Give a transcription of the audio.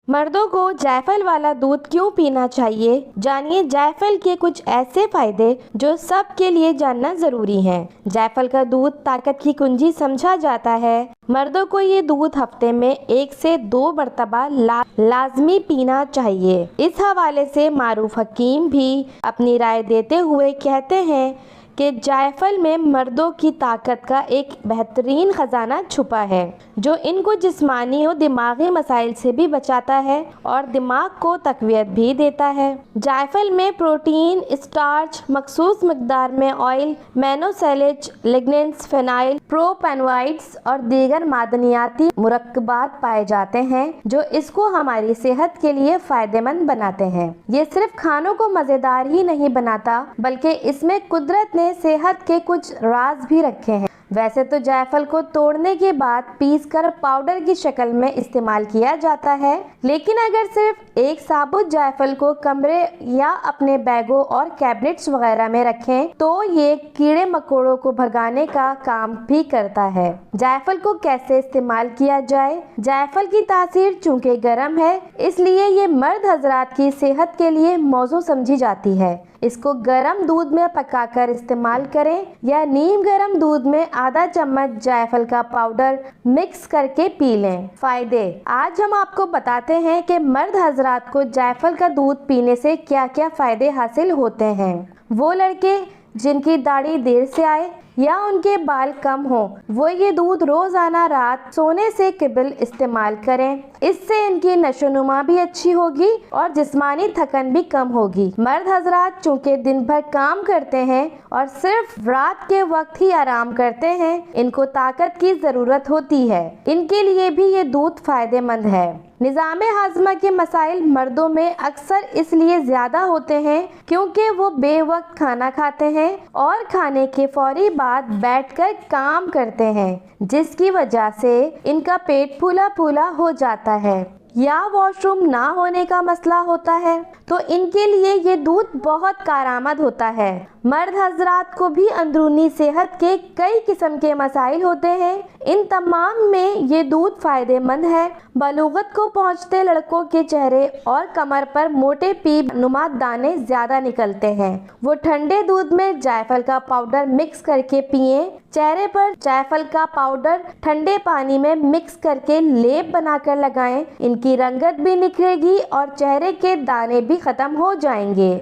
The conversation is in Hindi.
मर्दों को जायफल वाला दूध क्यों पीना चाहिए? जानिए जायफल के कुछ ऐसे फायदे जो सबके लिए जानना जरूरी है। जायफल का दूध ताकत की कुंजी समझा जाता है। मर्दों को ये दूध हफ्ते में 1 से 2 मर्तबा लाजमी पीना चाहिए। इस हवाले से मारूफ हकीम भी अपनी राय देते हुए कहते हैं कि जायफल में मर्दों की ताकत का एक बेहतरीन खजाना छुपा है जो इनको जिस्मानी और दिमागी मसाइल से भी बचाता है और दिमाग को तकवीत भी देता है। जायफल में प्रोटीन, स्टार्च, मखसूस मकदार में ऑयल, मेनोसैलेज, लिग्नेंस, फेनाइल, प्रोपेनोइड्स और दीगर मादनियाती मुरक्कबात पाए जाते हैं जो इसको हमारी सेहत के लिए फायदेमंद बनाते हैं। ये सिर्फ खानों को मज़ेदार ही नहीं बनाता बल्कि इसमें कुदरत ने सेहत के कुछ राज भी रखे हैं। वैसे तो जायफल को तोड़ने के बाद पीसकर पाउडर की शक्ल में इस्तेमाल किया जाता है, लेकिन अगर सिर्फ एक साबुत जायफल को कमरे या अपने बैगों और कैबिनेट्स वगैरह में रखें तो ये कीड़े मकोड़ों को भगाने का काम भी करता है। जायफल को कैसे इस्तेमाल किया जाए? जायफल की तासीर चूँकि गर्म है इसलिए ये मर्द हजरात की सेहत के लिए मौजू समझी जाती है। इसको गर्म दूध में पकाकर इस्तेमाल करें या नीम गर्म दूध में आधा चम्मच जायफल का पाउडर मिक्स करके पी लें। फायदे आज हम आपको बताते हैं कि मर्द हजरात को जायफल का दूध पीने से क्या क्या फायदे हासिल होते हैं। वो लड़के जिनकी दाढ़ी देर से आए या उनके बाल कम हो वो ये दूध रोजाना रात सोने से कबल इस्तेमाल करें। इससे इनकी नशोनुमा भी अच्छी होगी और जिस्मानी थकन भी कम होगी। मर्द हजरात चूँकि दिन भर काम करते हैं और सिर्फ रात के वक्त ही आराम करते हैं, इनको ताकत की ज़रूरत होती है। इनके लिए भी ये दूध फायदेमंद है। निज़ामे हाजमा के मसाइल मर्दों में अक्सर इसलिए ज़्यादा होते हैं क्योंकि वो बेवक्त खाना खाते हैं और खाने के फौरी बाद बैठकर काम करते हैं, जिसकी वजह से इनका पेट फूला फूला हो जाता है या वॉशरूम ना होने का मसला होता है, तो इनके लिए ये दूध बहुत कारआमद होता है। मर्द हजरात को भी अंदरूनी सेहत के कई किस्म के मसाइल होते हैं, इन तमाम में ये दूध फायदेमंद है। बलूगत को पहुंचते लड़कों के चेहरे और कमर पर मोटे पीप नुमा दाने ज्यादा निकलते हैं। वो ठंडे दूध में जायफल का पाउडर मिक्स करके पिएं। चेहरे पर जायफल का पाउडर ठंडे पानी में मिक्स करके लेप बनाकर लगाएं। इनकी रंगत भी निखरेगी और चेहरे के दाने भी खत्म हो जाएंगे।